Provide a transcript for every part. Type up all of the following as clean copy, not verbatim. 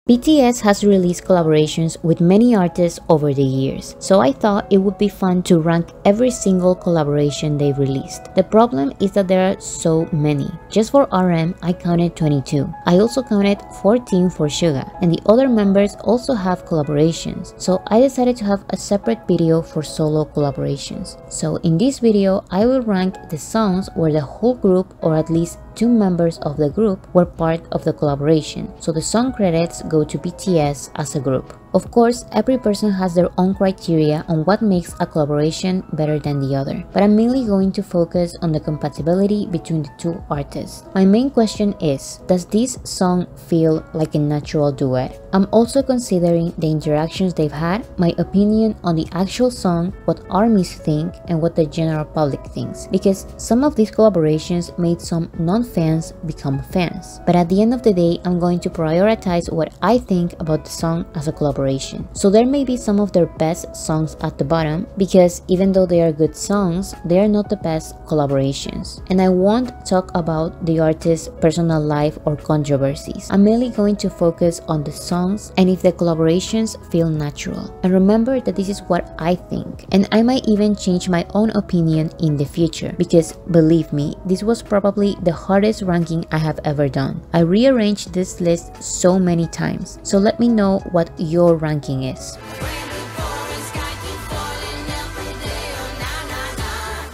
BTS has released collaborations with many artists over the years, so I thought it would be fun to rank every single collaboration they've released. The problem is that there are so many. Just for RM, I counted 22. I also counted 14 for Suga, and the other members also have collaborations, so I decided to have a separate video for solo collaborations. So in this video, I will rank the songs where the whole group, or at least 2 members of the group, were part of the collaboration, so the song credits go to BTS as a group. Of course, every person has their own criteria on what makes a collaboration better than the other, but I'm mainly going to focus on the compatibility between the 2 artists. My main question is, does this song feel like a natural duet? I'm also considering the interactions they've had, my opinion on the actual song, what ARMYs think, and what the general public thinks, because some of these collaborations made some non-fans become fans. But at the end of the day, I'm going to prioritize what I think about the song as a collaboration. So there may be some of their best songs at the bottom, because even though they are good songs, they are not the best collaborations. And I won't talk about the artist's personal life or controversies. I'm mainly going to focus on the songs and if the collaborations feel natural. And remember that this is what I think, and I might even change my own opinion in the future, because believe me, this was probably the hardest ranking I have ever done. I rearranged this list so many times, so let me know what your ranking is.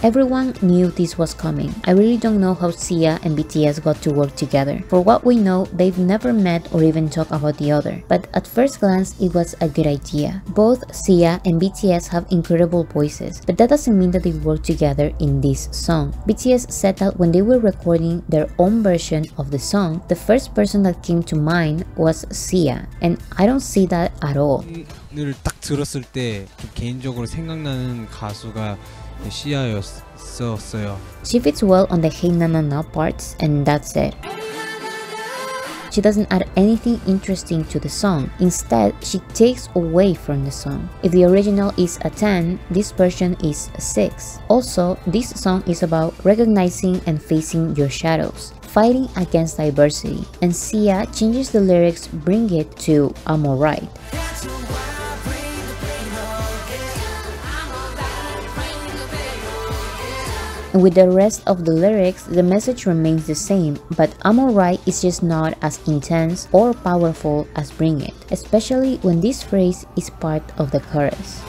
Everyone knew this was coming. I really don't know how Sia and BTS got to work together. For what we know, they've never met or even talked about the other. But at first glance, it was a good idea. Both Sia and BTS have incredible voices, but that doesn't mean that they work together in this song. BTS said that when they were recording their own version of the song, the first person that came to mind was Sia, and I don't see that at all. 를 딱 들었을 때 좀 개인적으로 생각나는 가수가 시아였어요. She fits well on the Hey Na Na Na parts, and that's it. She doesn't add anything interesting to the song. Instead, she takes away from the song. If the original is a 10, this version is a 6. Also, this song is about recognizing and facing your shadows, fighting against diversity, and Sia changes the lyrics, bring it to I'm alright. And with the rest of the lyrics, the message remains the same, but I'm alright is just not as intense or powerful as Bring It, especially when this phrase is part of the chorus.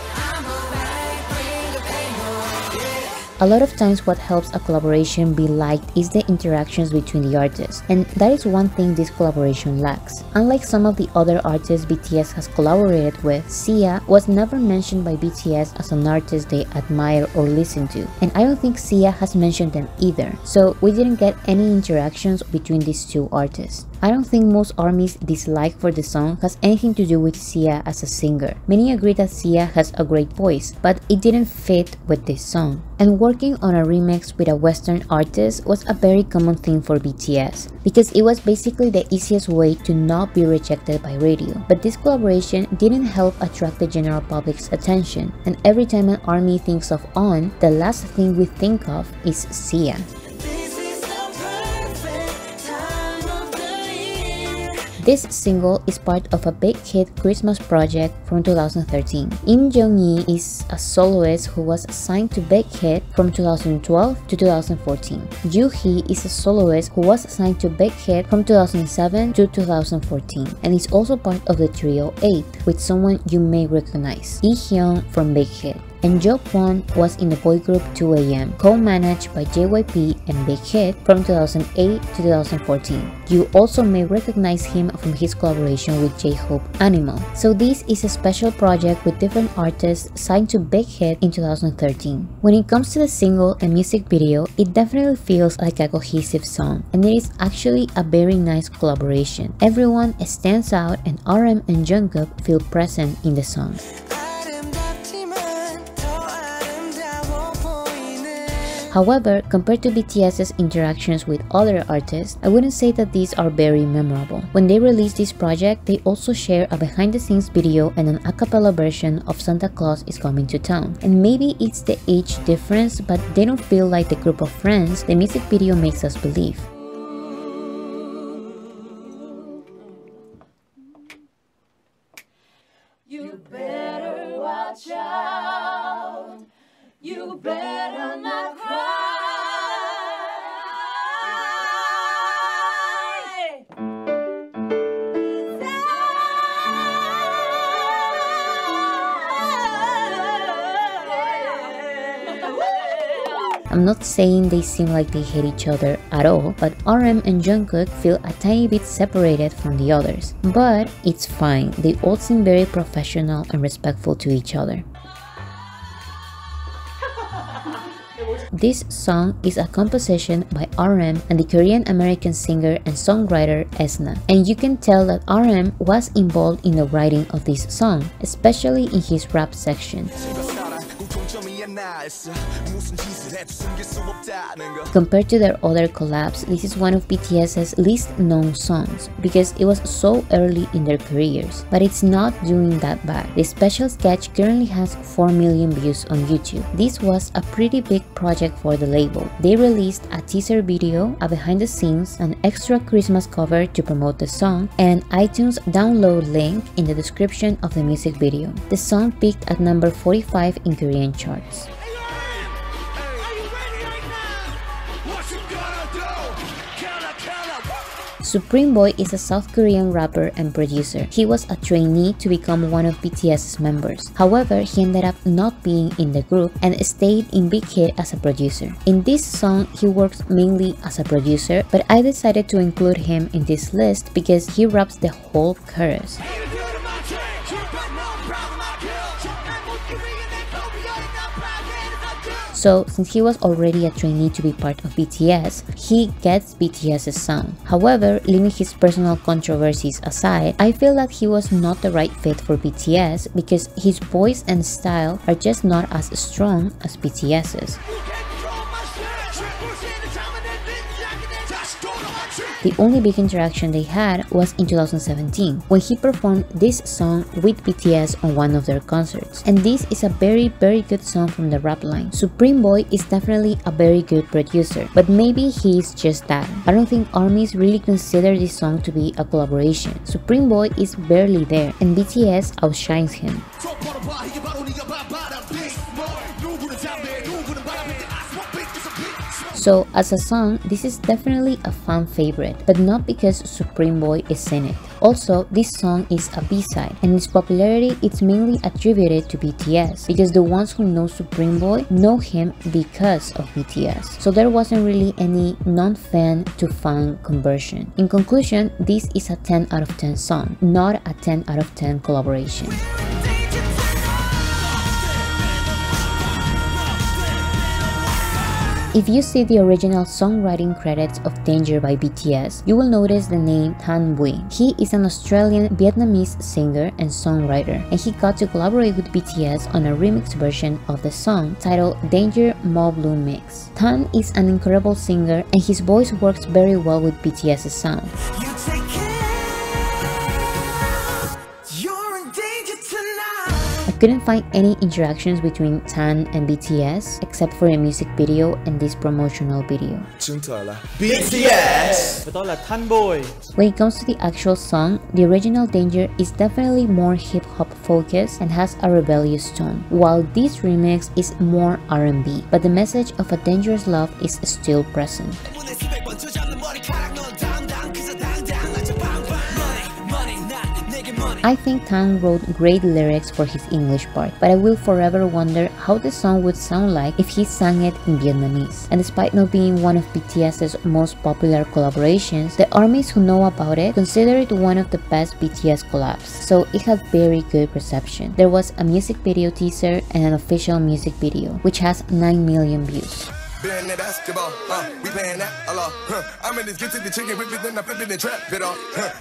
A lot of times what helps a collaboration be liked is the interactions between the artists, and that is one thing this collaboration lacks. Unlike some of the other artists BTS has collaborated with, Sia was never mentioned by BTS as an artist they admire or listen to, and I don't think Sia has mentioned them either, so we didn't get any interactions between these 2 artists. I don't think most ARMY's dislike for the song has anything to do with Sia as a singer. Many agree that Sia has a great voice, but it didn't fit with this song. And working on a remix with a Western artist was a very common thing for BTS, because it was basically the easiest way to not be rejected by radio. But this collaboration didn't help attract the general public's attention, and every time an ARMY thinks of On, the last thing we think of is Sia. This single is part of a big hit Christmas project from 2013. Im Jong-hee is a soloist who was signed to Big Hit from 2012 to 2014. Joo-hee is a soloist who was signed to Big Hit from 2007 to 2014 and is also part of the trio 8 with someone you may recognize, Lee-hyun from Big Hit. And Jokwan was in the boy group 2AM, co-managed by JYP and Big Hit from 2008 to 2014. You also may recognize him from his collaboration with J-Hope Animal. So this is a special project with different artists signed to Big Hit in 2013. When it comes to the single and music video, it definitely feels like a cohesive song, and it is actually a very nice collaboration. Everyone stands out and RM and Jungkook feel present in the song. However, compared to BTS's interactions with other artists, I wouldn't say that these are very memorable. When they released this project, they also share a behind-the-scenes video and an a cappella version of Santa Claus is Coming to Town. And maybe it's the age difference, but they don't feel like the group of friends the music video makes us believe. better not cry. I'm not saying they seem like they hate each other at all, but RM and Jungkook feel a tiny bit separated from the others. But it's fine, they all seem very professional and respectful to each other. This song is a composition by RM and the Korean-American singer and songwriter Esna, and you can tell that RM was involved in the writing of this song, especially in his rap section. Compared to their other collabs, this is one of BTS's least known songs because it was so early in their careers, but it's not doing that bad. The special sketch currently has 4 million views on YouTube. This was a pretty big project for the label. They released a teaser video, a behind the scenes, an extra Christmas cover to promote the song, and an iTunes download link in the description of the music video. The song peaked at number 45 in Korean charts. Supreme Boy is a South Korean rapper and producer. He was a trainee to become one of BTS's members. However, he ended up not being in the group and stayed in Big Hit as a producer. In this song, he works mainly as a producer, but I decided to include him in this list because he raps the whole chorus. So, since he was already a trainee to be part of BTS, he gets BTS's sound. However, leaving his personal controversies aside, I feel that he was not the right fit for BTS because his voice and style are just not as strong as BTS's. The only big interaction they had was in 2017, when he performed this song with BTS on one of their concerts. And this is a very good song from the rap line. Supreme Boy is definitely a very good producer, but maybe he is just that. I don't think ARMYs really consider this song to be a collaboration. Supreme Boy is barely there, and BTS outshines him. So, as a song, this is definitely a fan favorite, but not because Supreme Boy is in it. Also, this song is a B-side, and its popularity is mainly attributed to BTS, because the ones who know Supreme Boy know him because of BTS. So there wasn't really any non-fan to fan conversion. In conclusion, this is a 10 out of 10 song, not a 10 out of 10 collaboration. If you see the original songwriting credits of Danger by BTS, you will notice the name Tan Bui. He is an Australian Vietnamese singer and songwriter, and he got to collaborate with BTS on a remix version of the song titled Danger Mo Blue Mix. Tan is an incredible singer, and his voice works very well with BTS's sound. Couldn't find any interactions between Tan and BTS except for a music video and this promotional video. BTS! When it comes to the actual song, the original Danger is definitely more hip-hop focused and has a rebellious tone, while this remix is more R&B, but the message of a dangerous love is still present. I think Tan wrote great lyrics for his English part, but I will forever wonder how the song would sound like if he sang it in Vietnamese. And despite not being one of BTS's most popular collaborations, the ARMYs who know about it consider it one of the best BTS collabs, so it had very good reception. There was a music video teaser and an official music video, which has 9 million views.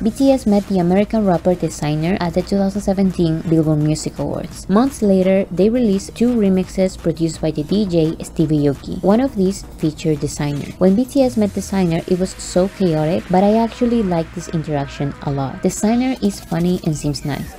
BTS met the American rapper Designer at the 2017 Billboard Music Awards. Months later, they released 2 remixes produced by the DJ Stevie Aoki. One of these featured Designer. When BTS met Designer, it was so chaotic, but I actually liked this interaction a lot. Designer is funny and seems nice.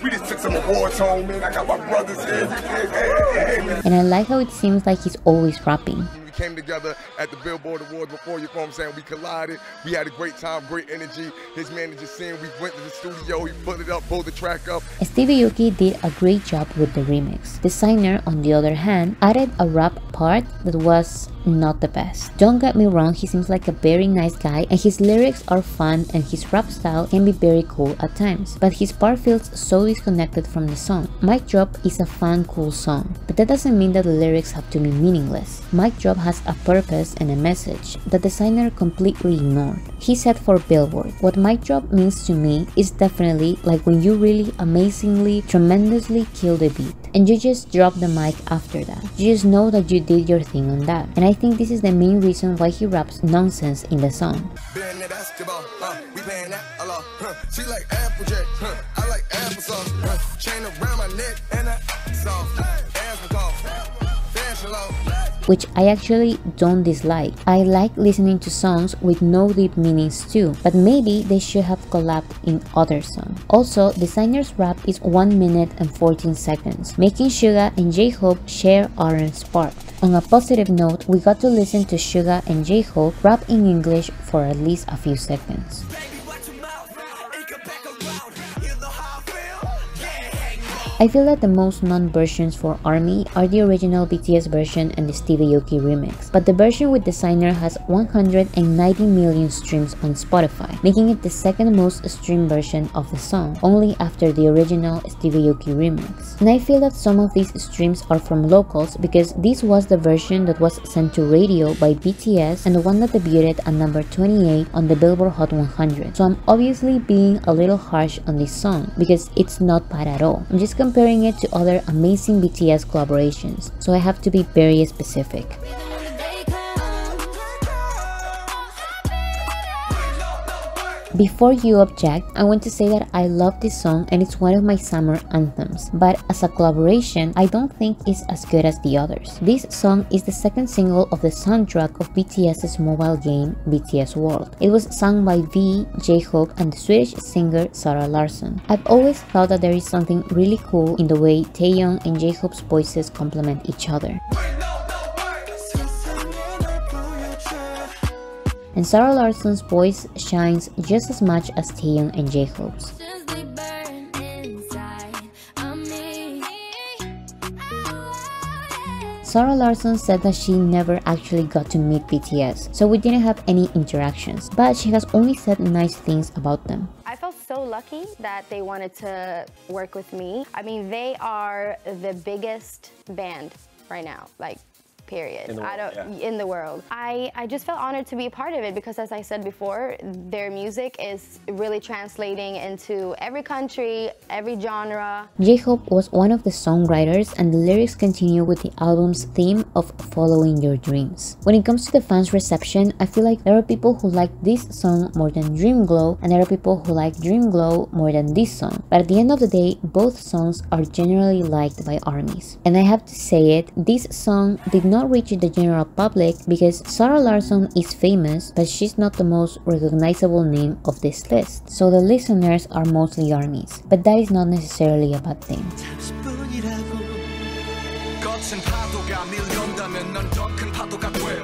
And I like how it seems like he's always rapping. came together at the Billboard Awards before, you know what I'm saying? We collided, we had a great time, great energy. His manager seen, we went to the studio, he put it up, pulled the track up. Stevie Aoki did a great job with the remix. Designer, on the other hand, added a rap part that was not the best. Don't get me wrong, he seems like a very nice guy and his lyrics are fun and his rap style can be very cool at times, but his part feels so disconnected from the song. Mic Drop is a fun, cool song, but that doesn't mean that the lyrics have to be meaningless. Mic Drop has a purpose and a message that Designer completely ignored. He said for Billboard, "What Mic Drop means to me is definitely like when you really amazingly, tremendously kill the beat and you just drop the mic after that. You just know that you did your thing on that." And I think this is the main reason why he raps nonsense in the song. Which I actually don't dislike. I like listening to songs with no deep meanings too, but maybe they should have collabed in other songs. Also, Designer's rap is 1 minute and 14 seconds, making Suga and J-Hope share RM's part. On a positive note, we got to listen to Suga and J-Hope rap in English for at least a few seconds. I feel that the most known versions for ARMY are the original BTS version and the Stevie Aoki remix, but the version with Designer has 190 million streams on Spotify, making it the second most streamed version of the song, only after the original Stevie Aoki remix. And I feel that some of these streams are from locals because this was the version that was sent to radio by BTS and the one that debuted at number 28 on the Billboard Hot 100. So I'm obviously being a little harsh on this song because it's not bad at all. I'm just comparing it to other amazing BTS collaborations, so I have to be very specific. Before you object, I want to say that I love this song and it's one of my summer anthems, but as a collaboration, I don't think it's as good as the others. This song is the second single of the soundtrack of BTS's mobile game, BTS World. It was sung by V, J-Hope, and the Swedish singer Zara Larsson. I've always thought that there is something really cool in the way Taehyung and J-Hope's voices complement each other. And Zara Larsson's voice shines just as much as Taehyung and J-Hope's. Zara Larsson said that she never actually got to meet BTS, so we didn't have any interactions, but she has only said nice things about them. I felt so lucky that they wanted to work with me. I mean, they are the biggest band right now, like, period. In the world. I just felt honored to be a part of it because, as I said before, their music is really translating into every country, every genre. J-Hope was one of the songwriters, and the lyrics continue with the album's theme of following your dreams. When it comes to the fans' reception, I feel like there are people who like this song more than Dream Glow, and there are people who like Dream Glow more than this song. But at the end of the day, both songs are generally liked by ARMYs. And I have to say it, this song did not reach the general public because Zara Larsson is famous, but she's not the most recognizable name of this list, so the listeners are mostly ARMYs, but that is not necessarily a bad thing.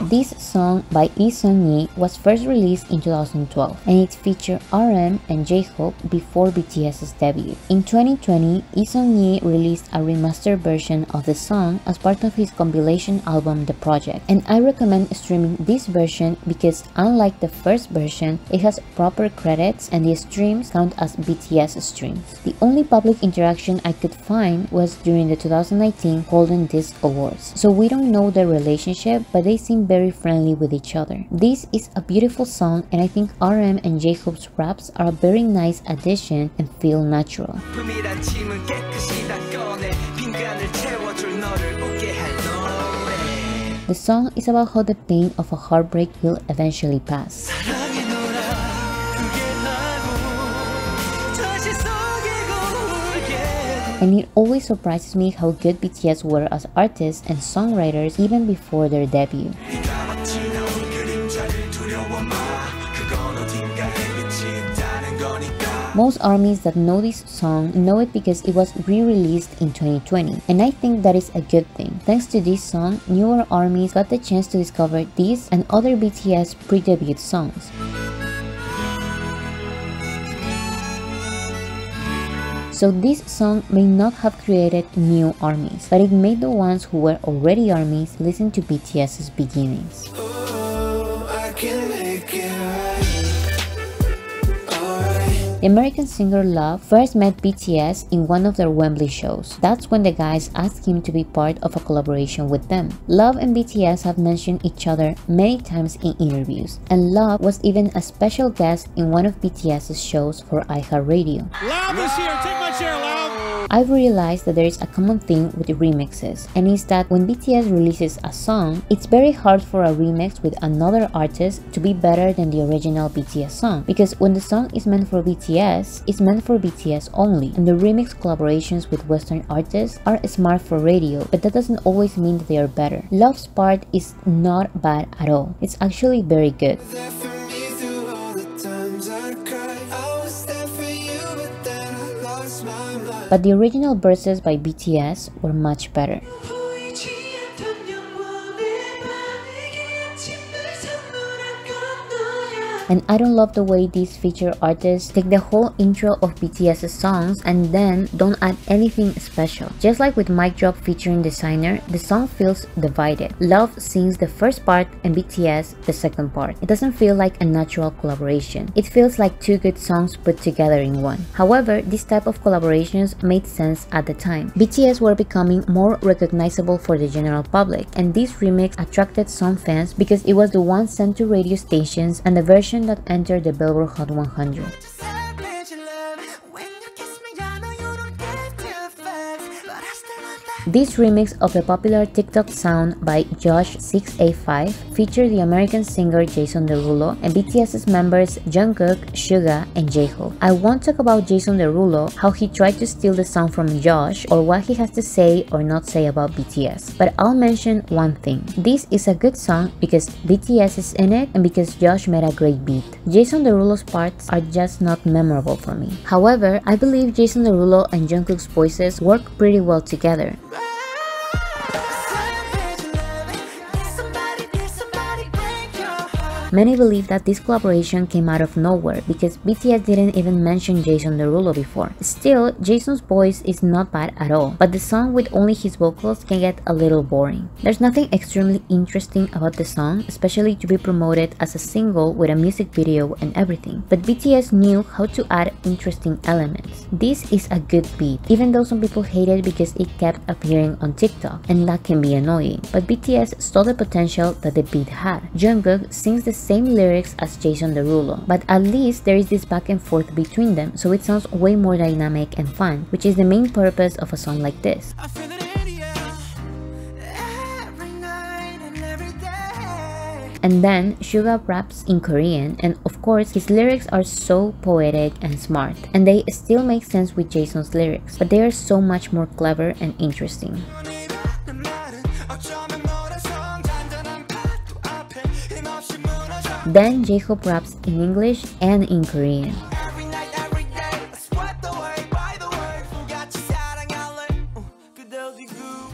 This song by Lee Seung-gi was first released in 2012, and it featured RM and J-Hope before BTS's debut. In 2020, Lee Seung-gi released a remastered version of the song as part of his compilation album The Project, and I recommend streaming this version because unlike the first version, it has proper credits and the streams count as BTS streams. The only public interaction I could find was during the 2019 Golden Disc Awards, so we don't know their relationship, but they seem very friendly with each other. This is a beautiful song, and I think RM and J-Hope's raps are a very nice addition and feel natural. The song is about how the pain of a heartbreak will eventually pass. And it always surprises me how good BTS were as artists and songwriters even before their debut. Most armies that know this song know it because it was re-released in 2020, and I think that is a good thing. Thanks to this song, newer armies got the chance to discover this and other BTS pre-debut songs. So this song may not have created new armies, but it made the ones who were already armies listen to BTS's beginnings. The American singer Love first met BTS in one of their Wembley shows. That's when the guys asked him to be part of a collaboration with them. Love and BTS have mentioned each other many times in interviews, and Love was even a special guest in one of BTS's shows for iHeartRadio. Love is here, take my chair, Love! I've realized that there is a common theme with remixes, and it's that when BTS releases a song, it's very hard for a remix with another artist to be better than the original BTS song, because when the song is meant for BTS, it's meant for BTS only, and the remix collaborations with Western artists are smart for radio, but that doesn't always mean that they are better. Love's part is not bad at all, it's actually very good. But the original verses by BTS were much better. And I don't love the way these feature artists take the whole intro of BTS's songs and then don't add anything special. Just like with Mic Drop featuring Designer, the song feels divided. Love sings the first part and BTS the second part. It doesn't feel like a natural collaboration. It feels like two good songs put together in one. However, this type of collaborations made sense at the time. BTS were becoming more recognizable for the general public, and this remix attracted some fans because it was the one sent to radio stations and the version that entered the Billboard Hot 100. This remix of the popular TikTok sound by Josh685 featured the American singer Jason Derulo and BTS's members Jungkook, Suga, and J-Hope. I won't talk about Jason Derulo, how he tried to steal the song from Josh, or what he has to say or not say about BTS, but I'll mention one thing. This is a good song because BTS is in it and because Josh made a great beat. Jason Derulo's parts are just not memorable for me. However, I believe Jason Derulo and Jungkook's voices work pretty well together. Many believe that this collaboration came out of nowhere because BTS didn't even mention Jason Derulo before. Still, Jason's voice is not bad at all, but the song with only his vocals can get a little boring. There's nothing extremely interesting about the song, especially to be promoted as a single with a music video and everything, but BTS knew how to add interesting elements. This is a good beat, even though some people hate it because it kept appearing on TikTok, and that can be annoying, but BTS saw the potential that the beat had. Jungkook sings the same lyrics as Jason Derulo, but at least there is this back and forth between them, so it sounds way more dynamic and fun, which is the main purpose of a song like this. And then Suga raps in Korean, and of course his lyrics are so poetic and smart, and they still make sense with Jason's lyrics, but they are so much more clever and interesting. Then J-Hope raps in English and in Korean.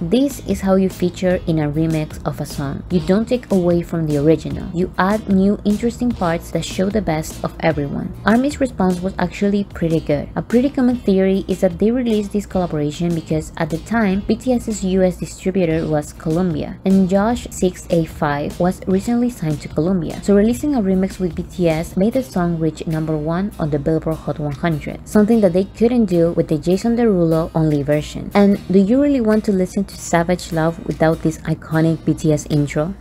This is how you feature in a remix of a song. You don't take away from the original. You add new interesting parts that show the best of everyone. ARMY's response was actually pretty good. A pretty common theory is that they released this collaboration because at the time, BTS's US distributor was Columbia, and Josh685 was recently signed to Columbia. So releasing a remix with BTS made the song reach #1 on the Billboard Hot 100, something that they couldn't do with the Jason Derulo only version. And do you really want to listen to Savage Love without this iconic BTS intro?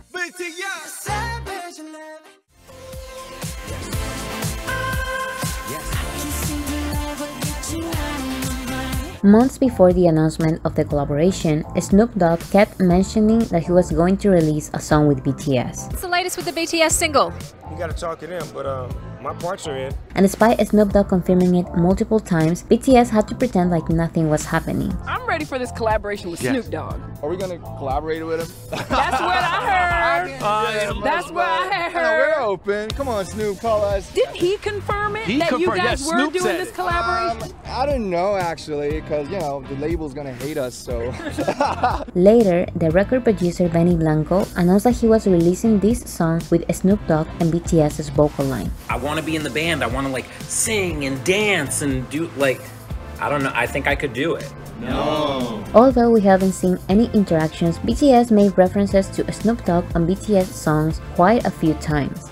Months before the announcement of the collaboration, Snoop Dogg kept mentioning that he was going to release a song with BTS. What's the latest with the BTS single? You gotta talk to them, but my parts are in. And despite Snoop Dogg confirming it multiple times, BTS had to pretend like nothing was happening. I'm ready for this collaboration with Snoop Dogg. Are we gonna collaborate with him? That's what I heard. That's what I heard. We're open. Come on, Snoop, call us. Didn't he confirm it that you guys were doing this collaboration? I don't know actually, because you know the label's gonna hate us. So later, the record producer Benny Blanco announced that he was releasing this song with Snoop Dogg and BTS's vocal line. I want to be in the band. I want to like sing and dance and do like, I don't know. I think I could do it. no. Although we haven't seen any interactions, BTS made references to Snoop Dogg on BTS songs quite a few times.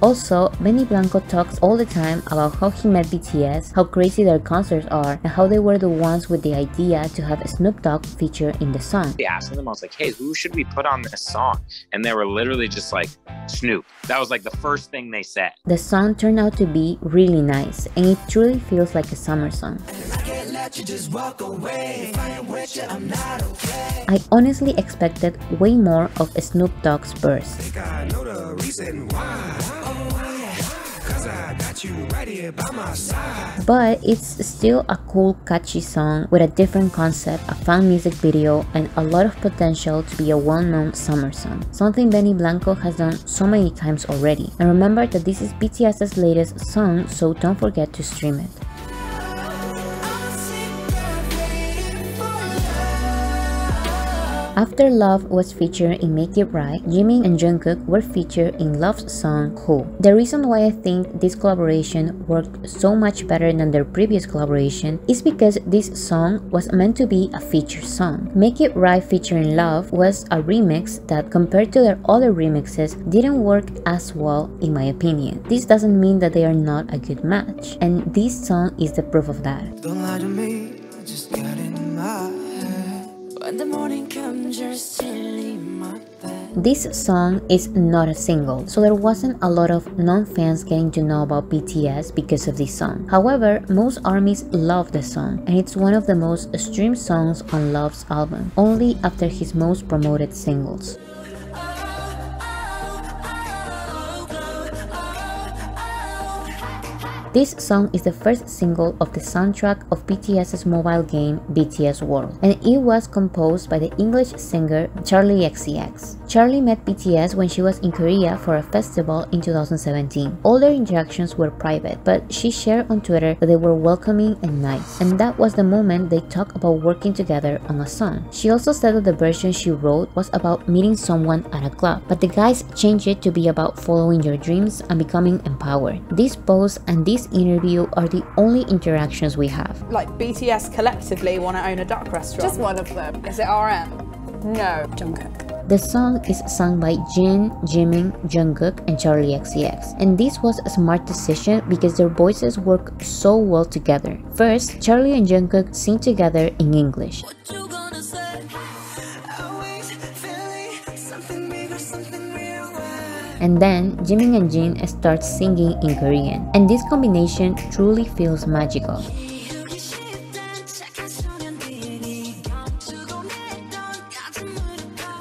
Also, Benny Blanco talks all the time about how he met BTS, how crazy their concerts are, and how they were the ones with the idea to have Snoop Dogg feature in the song. I asked them, I was like, hey, who should we put on this song? And they were literally just like, Snoop. That was like the first thing they said. The song turned out to be really nice, and it truly feels like a summer song. I honestly expected way more of Snoop Dogg's verse. But it's still a cool, catchy song with a different concept, a fun music video, and a lot of potential to be a well-known summer song. Something Benny Blanco has done so many times already. And remember that this is BTS's latest song, so don't forget to stream it. After Love was featured in Make It Right, Jimin and Jungkook were featured in Love's song Who. The reason why I think this collaboration worked so much better than their previous collaboration is because this song was meant to be a feature song. Make It Right featuring Love was a remix that, compared to their other remixes, didn't work as well in my opinion. This doesn't mean that they are not a good match, and this song is the proof of that. Don't lie to me, I just got in my head. When the morning comes, you're still in my bed. This song is not a single, so there wasn't a lot of non-fans getting to know about BTS because of this song. However, most ARMYs love the song, and it's one of the most streamed songs on Love's album, only after his most promoted singles. This song is the first single of the soundtrack of BTS's mobile game BTS World, and it was composed by the English singer Charli XCX. Charli met BTS when she was in Korea for a festival in 2017. All their interactions were private, but she shared on Twitter that they were welcoming and nice, and that was the moment they talked about working together on a song. She also said that the version she wrote was about meeting someone at a club, but the guys changed it to be about following your dreams and becoming empowered. This post and this interview are the only interactions we have. Like BTS collectively want to own a duck restaurant? Just one of them. Is it RM? No, Jungkook. The song is sung by Jin, Jimin, Jungkook, and Charli XCX, and this was a smart decision because their voices work so well together. First, Charli and Jungkook sing together in English. And then Jimin and Jin start singing in Korean, and this combination truly feels magical.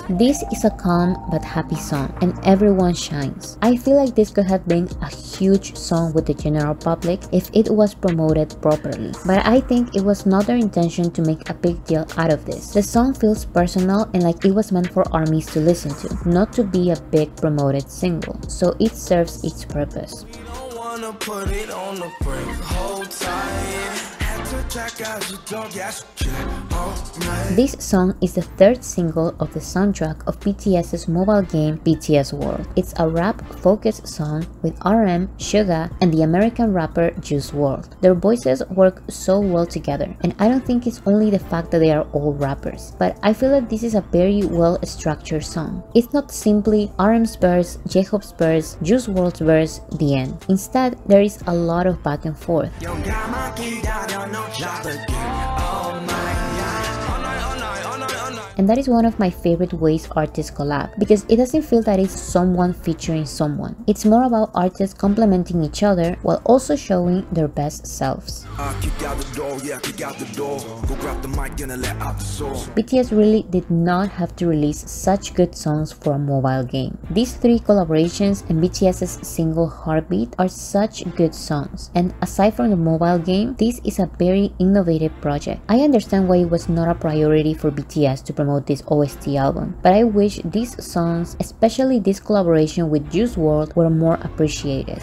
This is a calm but happy song, and everyone shines. I feel like this could have been a huge song with the general public if it was promoted properly, but I think it was not their intention to make a big deal out of this. The song feels personal and like it was meant for ARMYs to listen to, not to be a big promoted single, so it serves its purpose. This song is the third single of the soundtrack of BTS's mobile game BTS World. It's a rap-focused song with RM, Suga, and the American rapper Juice WRLD. Their voices work so well together, and I don't think it's only the fact that they are all rappers, but I feel that this is a very well-structured song. It's not simply RM's verse, J-Hope's verse, Juice WRLD's verse, the end. Instead, there is a lot of back and forth. and that is one of my favorite ways artists collab, because it doesn't feel that it's someone featuring someone. It's more about artists complementing each other while also showing their best selves. BTS really did not have to release such good songs for a mobile game. These 3 collaborations and BTS's single Heartbeat are such good songs, and aside from the mobile game, this is a very innovative project. I understand why it was not a priority for BTS to promote this OST album, but I wish these songs, especially this collaboration with Juice WRLD, were more appreciated.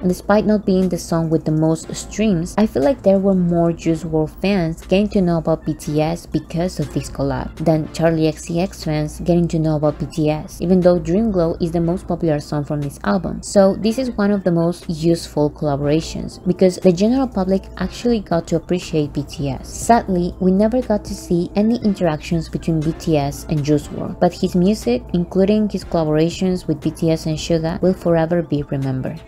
Despite not being the song with the most streams, I feel like there were more Juice WRLD fans getting to know about BTS because of this collab than Charli XCX fans getting to know about BTS, even though Dream Glow is the most popular song from this album. So this is one of the most useful collaborations because the general public actually got to appreciate BTS. Sadly, we never got to see any interactions between BTS and Juice WRLD, but his music, including his collaborations with BTS and Suga, will forever be remembered.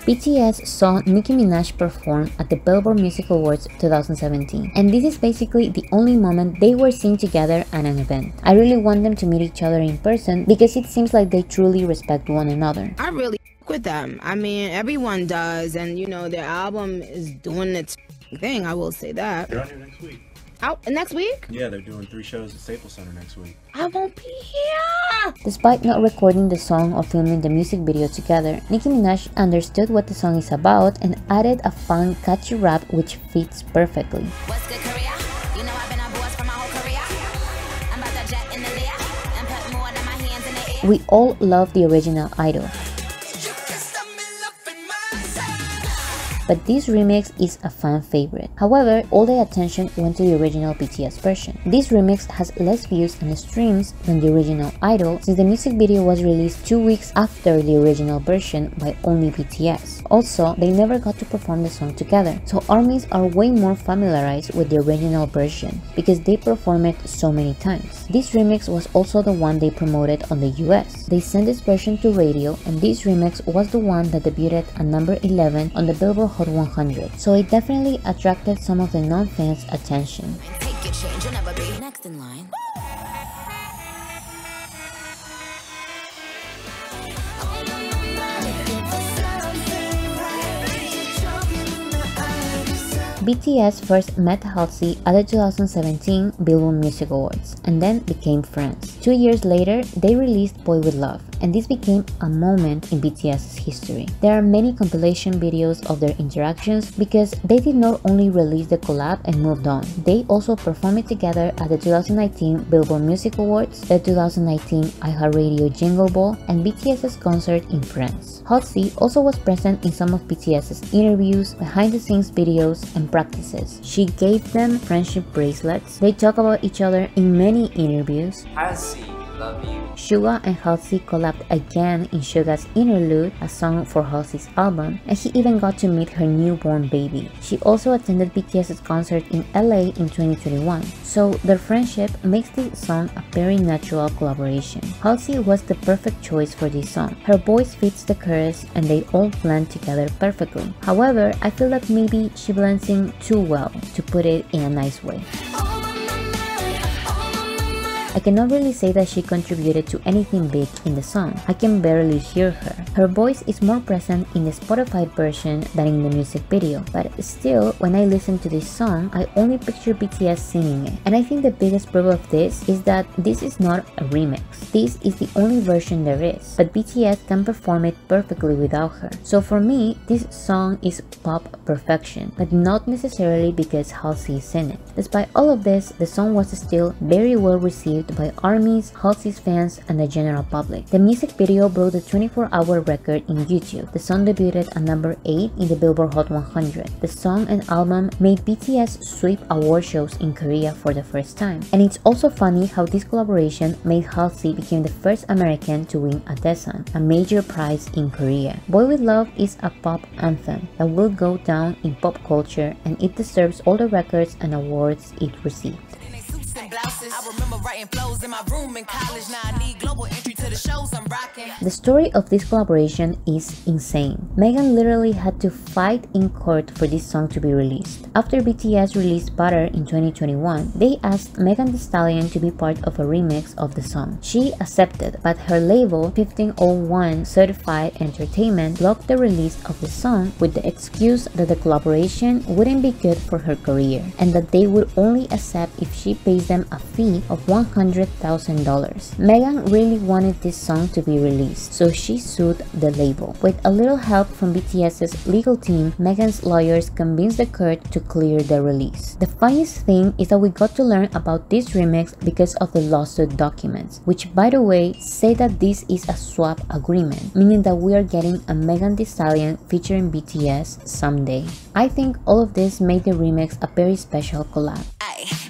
BTS saw Nicki Minaj perform at the Billboard Music Awards 2017, and this is basically the only moment they were seen together at an event. I really want them to meet each other in person because it seems like they truly respect one another. I really with them. I mean, everyone does, and you know, their album is doing its thing, I will say that. They're on here next week. Out next week? Yeah, they're doing 3 shows at Staples Center next week. I won't be here! Despite not recording the song or filming the music video together, Nicki Minaj understood what the song is about and added a fun, catchy rap which fits perfectly. What's good, Korea? You know I've been a boss for my whole career. I'm about to jet in the Lear and put more than my hands in the air. We all love the original Idol, but this remix is a fan favorite. However, all the attention went to the original BTS version. This remix has less views and streams than the original Idol since the music video was released 2 weeks after the original version by only BTS. Also, they never got to perform the song together, so ARMYs are way more familiarized with the original version because they performed it so many times. This remix was also the one they promoted on the US. They sent this version to radio, and this remix was the one that debuted at number 11 on the Billboard Hot 100, so it definitely attracted some of the non-fans' attention. Take your change, you'll never be next in line. BTS first met Halsey at the 2017 Billboard Music Awards and then became friends. 2 years later, they released Boy With Love, and this became a moment in BTS's history. There are many compilation videos of their interactions because they did not only release the collab and moved on, they also performed it together at the 2019 Billboard Music Awards, the 2019 iHeartRadio Jingle Ball, and BTS's concert in France. Halsey also was present in some of BTS's interviews, behind-the-scenes videos, and practices. She gave them friendship bracelets. They talk about each other in many interviews. Halsey, love you. Suga and Halsey collabed again in Suga's Interlude, a song for Halsey's album, and he even got to meet her newborn baby. She also attended BTS's concert in LA in 2021, so their friendship makes this song a very natural collaboration. Halsey was the perfect choice for this song. Her voice fits the chorus and they all blend together perfectly. However, I feel that maybe she blends in too well, to put it in a nice way. I cannot really say that she contributed to anything big in the song. I can barely hear her. Her voice is more present in the Spotify version than in the music video, but still, when I listen to this song, I only picture BTS singing it. And I think the biggest proof of this is that this is not a remix. This is the only version there is, but BTS can perform it perfectly without her. So for me, this song is pop perfection, but not necessarily because Halsey is in it. Despite all of this, the song was still very well received by ARMYs, Halsey's fans, and the general public. The music video broke the 24-hour record in YouTube. The song debuted at number 8 in the Billboard Hot 100. The song and album made BTS sweep award shows in Korea for the first time. And it's also funny how this collaboration made Halsey become the first American to win a Daesan, a major prize in Korea. Boy With Love is a pop anthem that will go down in pop culture, and it deserves all the records and awards it received. I remember writing flows in my room in college. Now I need global entry to The story of this collaboration is insane. Megan literally had to fight in court for this song to be released. After BTS released Butter in 2021, they asked Megan Thee Stallion to be part of a remix of the song. She accepted, but her label, 1501 Certified Entertainment, blocked the release of the song with the excuse that the collaboration wouldn't be good for her career and that they would only accept if she pays them a fee of $100,000. Megan really wanted this song to be released, so she sued the label. With a little help from BTS's legal team, Megan's lawyers convinced the court to clear the release. The funniest thing is that we got to learn about this remix because of the lawsuit documents, which by the way say that this is a swap agreement, meaning that we are getting a Megan Thee Stallion featuring BTS someday. I think all of this made the remix a very special collab.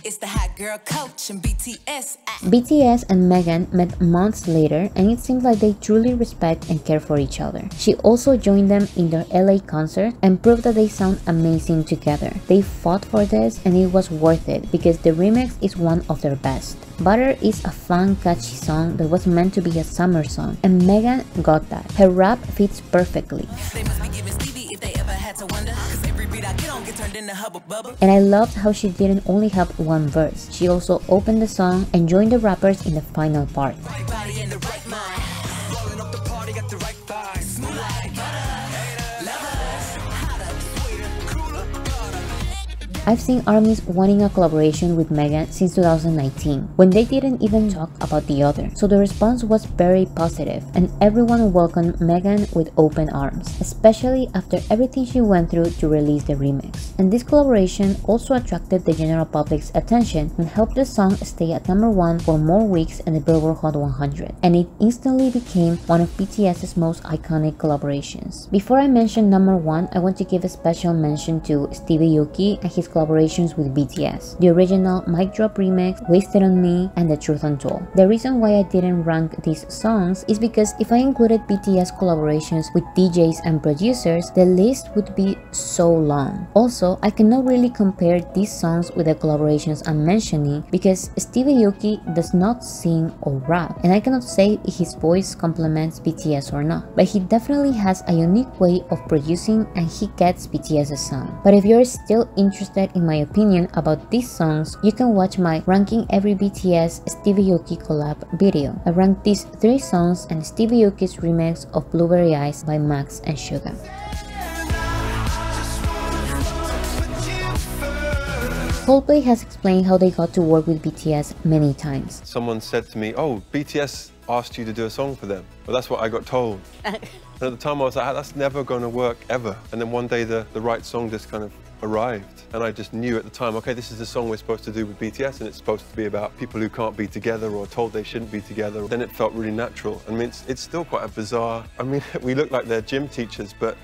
It's the hot girl coach and BTS. BTS and Megan met months later, and it seems like they truly respect and care for each other. She also joined them in their LA concert and proved that they sound amazing together. They fought for this and it was worth it because the remix is one of their best. Butter is a fun, catchy song that was meant to be a summer song, and Megan got that. Her rap fits perfectly. And I loved how she didn't only have one verse. She also opened the song and joined the rappers in the final part. I've seen ARMYs wanting a collaboration with Megan since 2019, when they didn't even talk about the other. So the response was very positive, and everyone welcomed Megan with open arms, especially after everything she went through to release the remix. And this collaboration also attracted the general public's attention and helped the song stay at #1 for more weeks in the Billboard Hot 100, and it instantly became one of BTS's most iconic collaborations. Before I mention #1, I want to give a special mention to Stevie Aoki and his collaborations with BTS, the original Mic Drop remix, Wasted on Me, and The Truth Untold. The reason why I didn't rank these songs is because if I included BTS collaborations with DJs and producers, the list would be so long. Also, I cannot really compare these songs with the collaborations I'm mentioning because Stevie Aoki does not sing or rap, and I cannot say if his voice complements BTS or not, but he definitely has a unique way of producing and he gets BTS's sound. But if you're still interested in my opinion about these songs, you can watch my Ranking Every BTS Stevie Aoki collab video. I ranked these 3 songs and Stevie Aoki's remix of Blueberry Eyes by Max and Suga. Coldplay has explained how they got to work with BTS many times. Someone said to me, "Oh, BTS asked you to do a song for them." Well, that's what I got told. And at the time I was like, that's never going to work ever. And then one day the right song just kind of arrived. And I just knew at the time, okay, this is the song we're supposed to do with BTS and it's supposed to be about people who can't be together or told they shouldn't be together. Then it felt really natural. I mean, it's still quite a bizarre, I mean, we look like they're gym teachers, but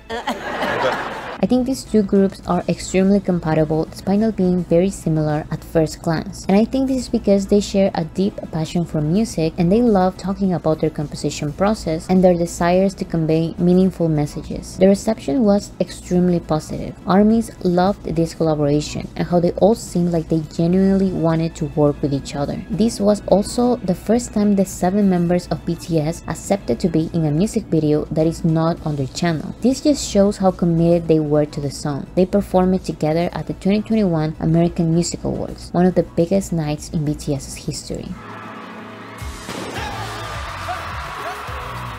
I think these two groups are extremely compatible despite not being very similar at first glance. And I think this is because they share a deep passion for music and they love talking about their composition process and their desires to convey meaningful messages. The reception was extremely positive. ARMYs loved this collaboration and how they all seemed like they genuinely wanted to work with each other. This was also the first time the 7 members of BTS accepted to be in a music video that is not on their channel. This just shows how committed they were to the song. They performed it together at the 2021 American Music Awards, one of the biggest nights in BTS's history.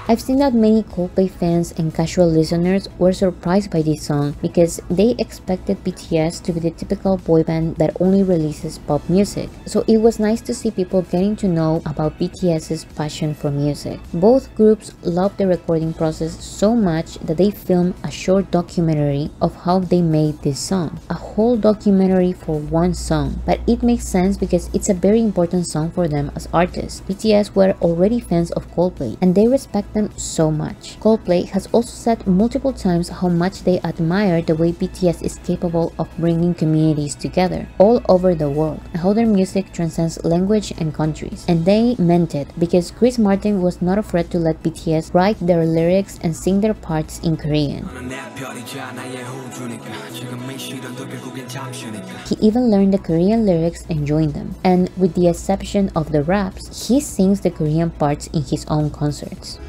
I've seen that many Coldplay fans and casual listeners were surprised by this song because they expected BTS to be the typical boy band that only releases pop music. So it was nice to see people getting to know about BTS's passion for music. Both groups loved the recording process so much that they filmed a short documentary of how they made this song. A whole documentary for one song. But it makes sense because it's a very important song for them as artists. BTS were already fans of Coldplay and they respect them so much. Coldplay has also said multiple times how much they admire the way BTS is capable of bringing communities together all over the world, and how their music transcends language and countries. And they meant it, because Chris Martin was not afraid to let BTS write their lyrics and sing their parts in Korean. He even learned the Korean lyrics and joined them, and with the exception of the raps, he sings the Korean parts in his own concerts.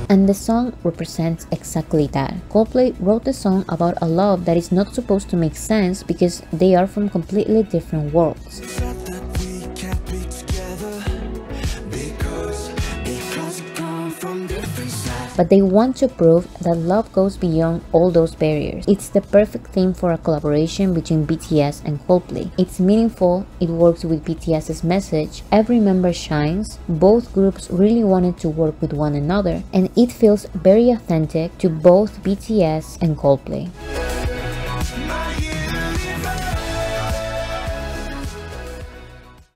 And the song represents exactly that. Coldplay wrote the song about a love that is not supposed to make sense because they are from completely different worlds. But they want to prove that love goes beyond all those barriers. It's the perfect theme for a collaboration between BTS and Coldplay. It's meaningful, it works with BTS's message, every member shines, both groups really wanted to work with one another, and it feels very authentic to both BTS and Coldplay.